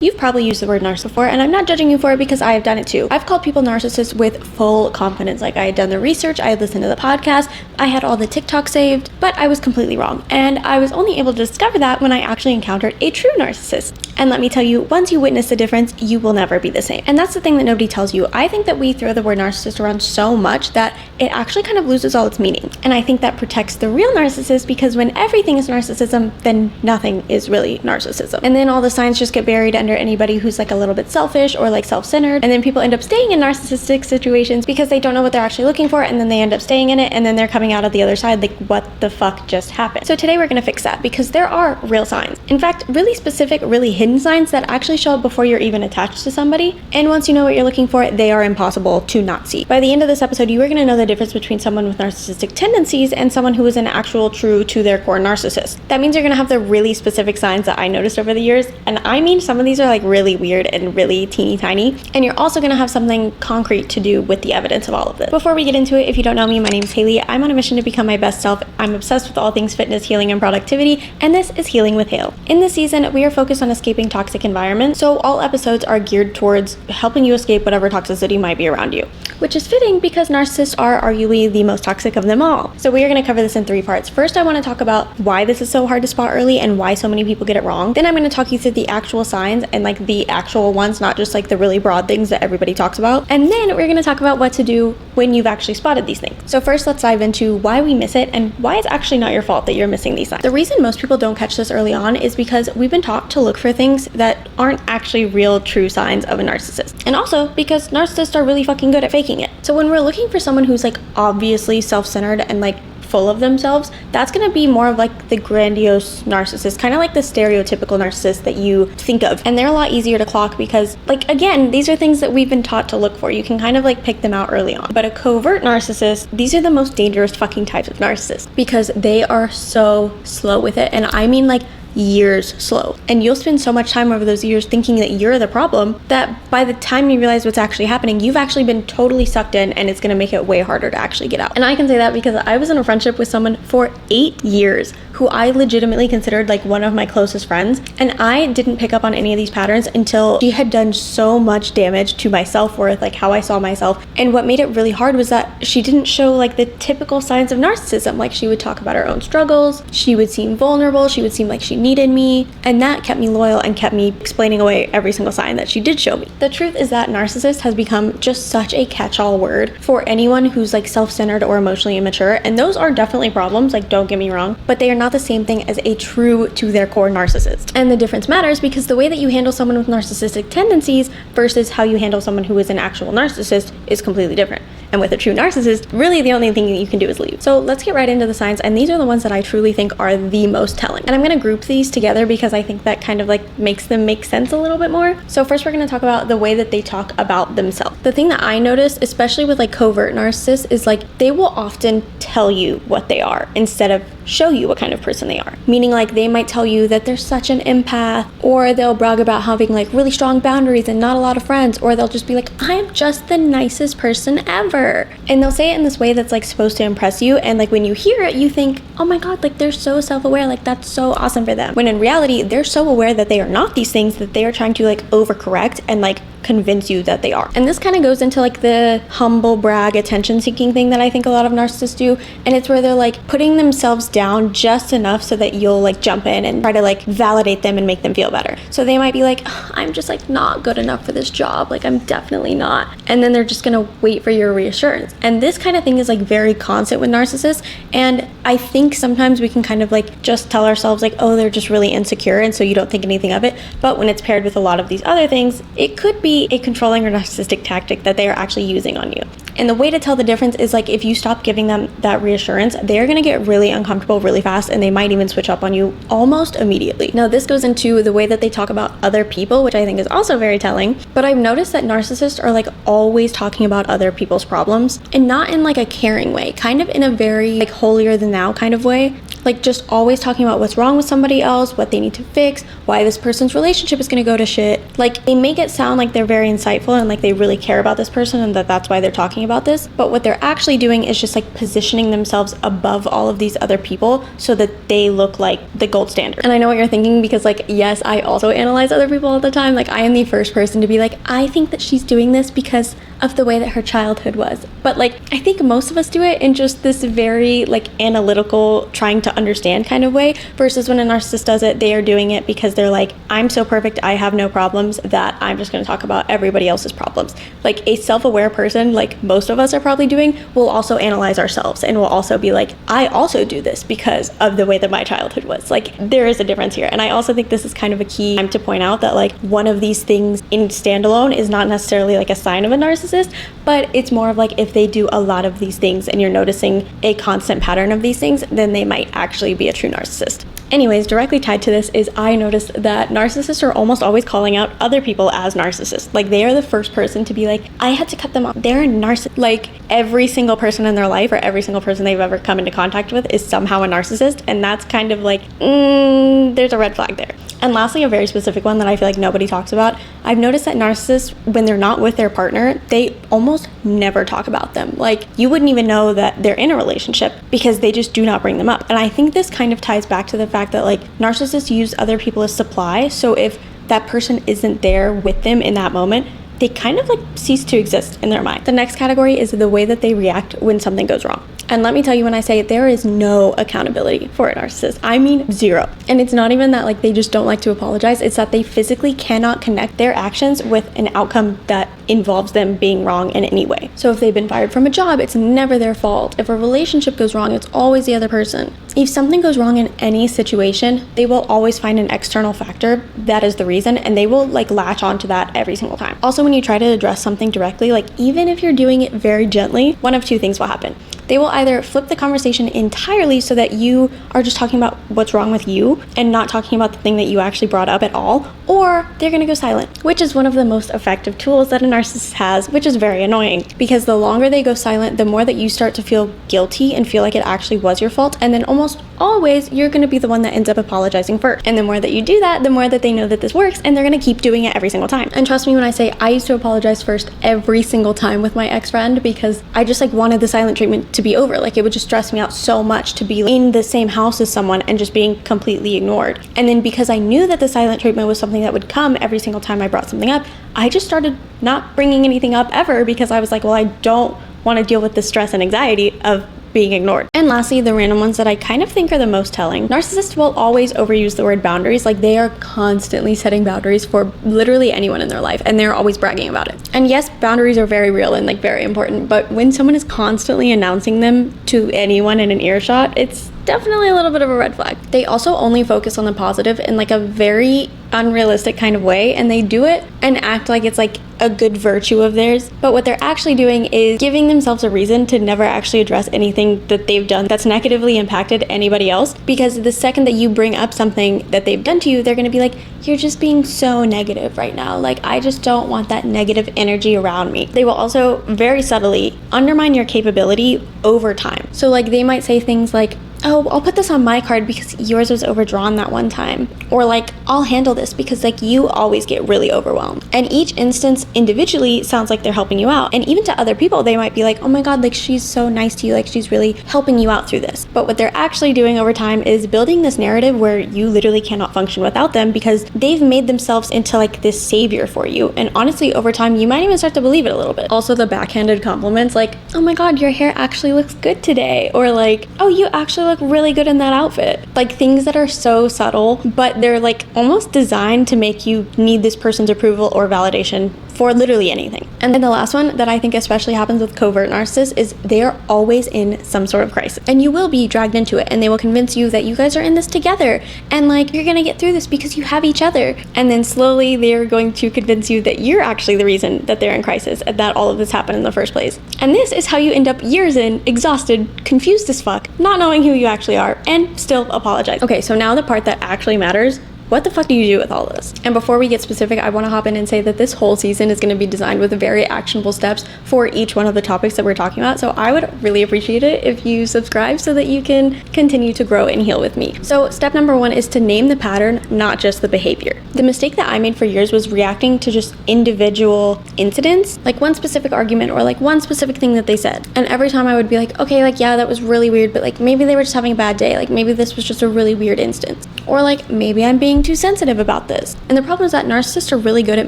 You've probably used the word narcissist before, and I'm not judging you for it because I have done it too. I've called people narcissists with full confidence. Like, I had done the research, I had listened to the podcast, I had all the TikToks saved, but I was completely wrong. And I was only able to discover that when I actually encountered a true narcissist. And let me tell you, once you witness the difference, you will never be the same. And that's the thing that nobody tells you. I think that we throw the word narcissist around so much that it actually kind of loses all its meaning. And I think that protects the real narcissist, because when everything is narcissism, then nothing is really narcissism. And then all the signs just get buried under anybody who's like a little bit selfish or like self-centered. And then people end up staying in narcissistic situations because they don't know what they're actually looking for, and then they end up staying in it, and then they're coming out of the other side like, what the fuck just happened? So today we're gonna fix that, because there are real signs. In fact, really specific, really hidden signs that actually show up before you're even attached to somebody. And once you know what you're looking for, they are impossible to not see. By the end of this episode, you are gonna know the difference between someone with narcissistic tendencies and someone who is an actual true to their core narcissist. That means you're gonna have the really specific signs that I noticed over the years. And I mean, some of these are like really weird and really teeny tiny. And you're also gonna have something concrete to do with the evidence of all of this. Before we get into it, if you don't know me, my name is Haley. I'm on a mission to become my best self. I'm obsessed with all things fitness, healing, and productivity, and this is Healing with Hale. In this season, we are focused on escaping toxic environments, so all episodes are geared towards helping you escape whatever toxicity might be around you, which is fitting because narcissists are arguably the most toxic of them all. So we are going to cover this in 3 parts. First, I want to talk about why this is so hard to spot early and why so many people get it wrong. Then I'm going to talk you through the actual signs and like the actual ones, not just like the really broad things that everybody talks about. And then we're going to talk about what to do when you've actually spotted these things. So first, let's dive into why we miss it and why it's actually not your fault that you're missing these signs. The reason most people don't catch this early on is because we've been taught to look for things that aren't actually real true signs of a narcissist. And also because narcissists are really fucking good at faking it. So when we're looking for someone who's like obviously self-centered and like full of themselves, that's going to be more of like the grandiose narcissist, kind of like the stereotypical narcissist that you think of. And they're a lot easier to clock because, like, again, these are things that we've been taught to look for. You can kind of like pick them out early on. But a covert narcissist, these are the most dangerous fucking types of narcissists because they are so slow with it. And I mean like years slow. And you'll spend so much time over those years thinking that you're the problem that by the time you realize what's actually happening, you've actually been totally sucked in, and it's going to make it way harder to actually get out. And I can say that because I was in a friendship with someone for 8 years who I legitimately considered like one of my closest friends, and I didn't pick up on any of these patterns until she had done so much damage to my self-worth, like how I saw myself. And what made it really hard was that she didn't show like the typical signs of narcissism. Like, she would talk about her own struggles, she would seem vulnerable, she would seem like she needed me, and that kept me loyal and kept me explaining away every single sign that she did show me. The truth is that narcissist has become just such a catch-all word for anyone who's like self-centered or emotionally immature, and those are definitely problems, like, don't get me wrong, but they are not the same thing as a true to their core narcissist. And the difference matters because the way that you handle someone with narcissistic tendencies versus how you handle someone who is an actual narcissist is completely different. And with a true narcissist, really the only thing that you can do is leave. So let's get right into the signs, and these are the ones that I truly think are the most telling. And I'm going to group these together because I think that kind of like makes them make sense a little bit more. So first we're going to talk about the way that they talk about themselves. The thing that I noticed, especially with like covert narcissists, is like they will often tell you what they are instead of show you what kind of person they are. Meaning, like, they might tell you that they're such an empath, or they'll brag about having like really strong boundaries and not a lot of friends, or they'll just be like, I'm just the nicest person ever. And they'll say it in this way that's like supposed to impress you, and like when you hear it you think, oh my god, like they're so self-aware, like that's so awesome for them. When in reality they're so aware that they are not these things that they are trying to like overcorrect and like convince you that they are. And this kind of goes into like the humble brag attention seeking thing that I think a lot of narcissists do, and it's where they're like putting themselves down just enough so that you'll like jump in and try to like validate them and make them feel better. So they might be like, I'm just like not good enough for this job, like I'm definitely not, and then they're just gonna wait for your reassurance. And this kind of thing is like very constant with narcissists, and I think sometimes we can kind of like just tell ourselves like, oh, they're just really insecure, and so you don't think anything of it. But when it's paired with a lot of these other things, it could be a controlling or narcissistic tactic that they are actually using on you. And the way to tell the difference is like if you stop giving them that reassurance, they're gonna get really uncomfortable really fast, and they might even switch up on you almost immediately. Now this goes into the way that they talk about other people, which I think is also very telling. But I've noticed that narcissists are like always talking about other people's problems, and not in like a caring way, kind of in a very like holier than thou kind of way. Like just always talking about what's wrong with somebody else, what they need to fix, why this person's relationship is going to go to shit. Like they make it sound like they're very insightful and like they really care about this person and that that's why they're talking about this. But what they're actually doing is just like positioning themselves above all of these other people so that they look like the gold standard. And I know what you're thinking, because like, yes, I also analyze other people all the time. Like I am the first person to be like, I think that she's doing this because of the way that her childhood was. But like, I think most of us do it in just this very like analytical, trying to understand kind of way, versus when a narcissist does it, they are doing it because they're like, I'm so perfect, I have no problems, that I'm just going to talk about everybody else's problems. Like a self-aware person, like most of us are probably doing, will also analyze ourselves and will also be like, I also do this because of the way that my childhood was. Like there is a difference here. And I also think this is kind of a key time to point out that like one of these things in standalone is not necessarily like a sign of a narcissist, but it's more of like if they do a lot of these things and you're noticing a constant pattern of these things, then they might actually be a true narcissist. Anyways, directly tied to this is I noticed that narcissists are almost always calling out other people as narcissists. Like they are the first person to be like, I had to cut them off. They're a narcissist. Like every single person in their life or every single person they've ever come into contact with is somehow a narcissist. And that's kind of like, there's a red flag there. And lastly, a very specific one that I feel like nobody talks about. I've noticed that narcissists, when they're not with their partner, they almost never talk about them. Like you wouldn't even know that they're in a relationship because they just do not bring them up. And I think this kind of ties back to the fact that like narcissists use other people as supply. So if that person isn't there with them in that moment, they kind of like cease to exist in their mind. The next category is the way that they react when something goes wrong. And let me tell you, when I say there is no accountability for a narcissist, I mean zero. And it's not even that like they just don't like to apologize. It's that they physically cannot connect their actions with an outcome that involves them being wrong in any way. So if they've been fired from a job, it's never their fault. If a relationship goes wrong, it's always the other person. If something goes wrong in any situation, they will always find an external factor that is the reason, and they will like latch onto that every single time. Also, when you try to address something directly, like even if you're doing it very gently, one of two things will happen. They will either flip the conversation entirely so that you are just talking about what's wrong with you and not talking about the thing that you actually brought up at all, or they're going to go silent, which is one of the most effective tools that a narcissist has, which is very annoying because the longer they go silent, the more that you start to feel guilty and feel like it actually was your fault. And then almost always you're going to be the one that ends up apologizing first. And the more that you do that, the more that they know that this works, and they're going to keep doing it every single time. And trust me when I say I used to apologize first every single time with my ex-friend because I just like wanted the silent treatment to be over. Like it would just stress me out so much to be in the same house as someone and just being completely ignored. And then because I knew that the silent treatment was something that would come every single time I brought something up, I just started not bringing anything up ever because I was like, well, I don't want to deal with the stress and anxiety of being ignored. And lastly, the random ones that I kind of think are the most telling. Narcissists will always overuse the word boundaries. Like they are constantly setting boundaries for literally anyone in their life, and they're always bragging about it. And yes, boundaries are very real and like very important, but when someone is constantly announcing them to anyone in an earshot, it's definitely a little bit of a red flag. They also only focus on the positive in like a very unrealistic kind of way, and they do it and act like it's like a good virtue of theirs, but what they're actually doing is giving themselves a reason to never actually address anything that they've done that's negatively impacted anybody else, because the second that you bring up something that they've done to you, they're going to be like, you're just being so negative right now, like I just don't want that negative energy around me. They will also very subtly undermine your capability over time. So like they might say things like, oh, I'll put this on my card because yours was overdrawn that one time. Or like, I'll handle this because like you always get really overwhelmed. And each instance individually sounds like they're helping you out. And even to other people, they might be like, oh my God, like she's so nice to you. Like she's really helping you out through this. But what they're actually doing over time is building this narrative where you literally cannot function without them because they've made themselves into like this savior for you. And honestly, over time, you might even start to believe it a little bit. Also the backhanded compliments like, oh my God, your hair actually looks good today. Or like, oh, you actually look really good in that outfit. Like things that are so subtle, but they're like almost designed to make you need this person's approval or validation for literally anything. And then the last one that I think especially happens with covert narcissists is they are always in some sort of crisis, and you will be dragged into it, and they will convince you that you guys are in this together and like you're gonna get through this because you have each other, and then slowly they're going to convince you that you're actually the reason that they're in crisis and that all of this happened in the first place. And this is how you end up years in, exhausted, confused as fuck, not knowing who you actually are, and still apologize. Okay, so now the part that actually matters. what the fuck do you do with all this? And before we get specific, I want to hop in and say that this whole season is going to be designed with very actionable steps for each one of the topics that we're talking about. So I would really appreciate it if you subscribe so that you can continue to grow and heal with me. So step number 1 is to name the pattern, not just the behavior. The mistake that I made for years was reacting to just individual incidents, like one specific argument or like one specific thing that they said. And every time I would be like, okay, like, yeah, that was really weird, but like maybe they were just having a bad day. Like maybe this was just a really weird instance. Or like maybe I'm being too sensitive about this. And the problem is that narcissists are really good at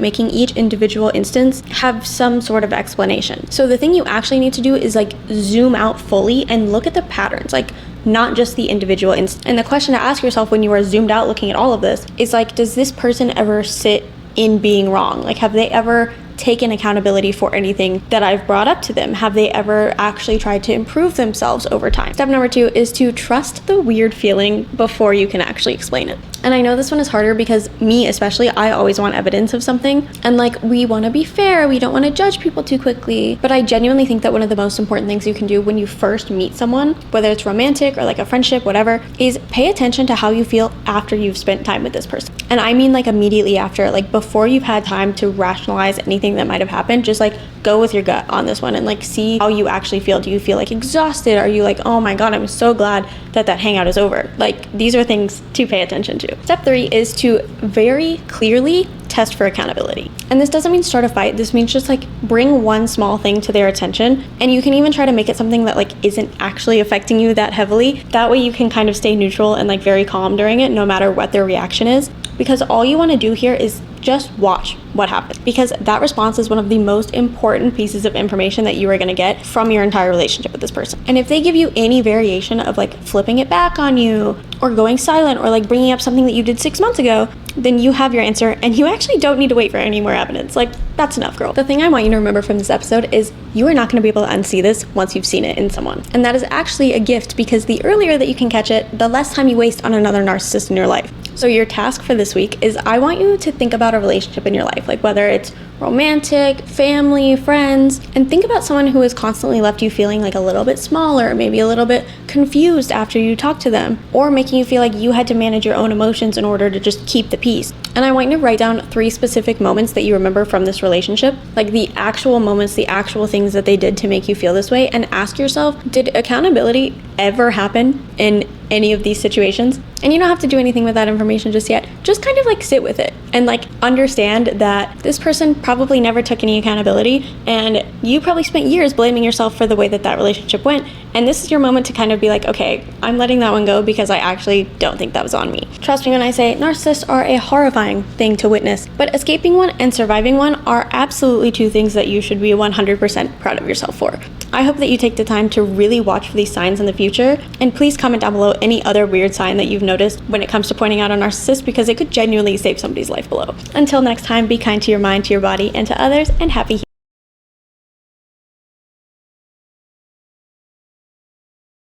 making each individual instance have some sort of explanation. So the thing you actually need to do is like zoom out fully and look at the patterns, like not just the individual instance. And the question to ask yourself when you are zoomed out looking at all of this is like, does this person ever sit in being wrong? Like, have they ever taken accountability for anything that I've brought up to them? Have they ever actually tried to improve themselves over time? Step number 2 is to trust the weird feeling before you can actually explain it. And I know this one is harder because me especially, I always want evidence of something. And like, we want to be fair, we don't want to judge people too quickly. But I genuinely think that one of the most important things you can do when you first meet someone, whether it's romantic or like a friendship, whatever, is pay attention to how you feel after you've spent time with this person. And I mean like immediately after, like before you've had time to rationalize anything that might have happened, just like go with your gut on this one and like see how you actually feel. Do you feel like exhausted? Are you like, oh my God, I'm so glad that hangout is over? Like, these are things to pay attention to. Step 3 is to very clearly test for accountability. And this doesn't mean start a fight. This means just like bring one small thing to their attention, and you can even try to make it something that like isn't actually affecting you that heavily. That way you can kind of stay neutral and like very calm during it, no matter what their reaction is. Because all you want to do here is just watch what happens, because that response is one of the most important pieces of information that you are going to get from your entire relationship with this person. And if they give you any variation of like flipping it back on you or going silent or like bringing up something that you did 6 months ago, then you have your answer and you actually don't need to wait for any more evidence. Like, that's enough, girl. The thing I want you to remember from this episode is you are not going to be able to unsee this once you've seen it in someone. And that is actually a gift, because the earlier that you can catch it, the less time you waste on another narcissist in your life. So your task for this week is I want you to think about a relationship in your life, like whether it's romantic, family, friends, and think about someone who has constantly left you feeling like a little bit smaller, maybe a little bit confused after you talk to them, or making you feel like you had to manage your own emotions in order to just keep the peace. And I want you to write down 3 specific moments that you remember from this relationship, like the actual moments, the actual things that they did to make you feel this way, and ask yourself, did accountability ever happen in any of these situations? And you don't have to do anything with that information just yet. Just kind of like sit with it and like understand that this person probably never took any accountability, and you probably spent years blaming yourself for the way that relationship went. And this is your moment to kind of be like, okay, I'm letting that one go because I actually don't think that was on me. Trust me when I say narcissists are a horrifying thing to witness, but escaping one and surviving one are absolutely 2 things that you should be 100% proud of yourself for. I hope that you take the time to really watch for these signs in the future, and please comment down below any other weird sign that you've noticed when it comes to pointing out a narcissist, because it could genuinely save somebody's life below. Until next time, be kind to your mind, to your body, and to others, and happy healing.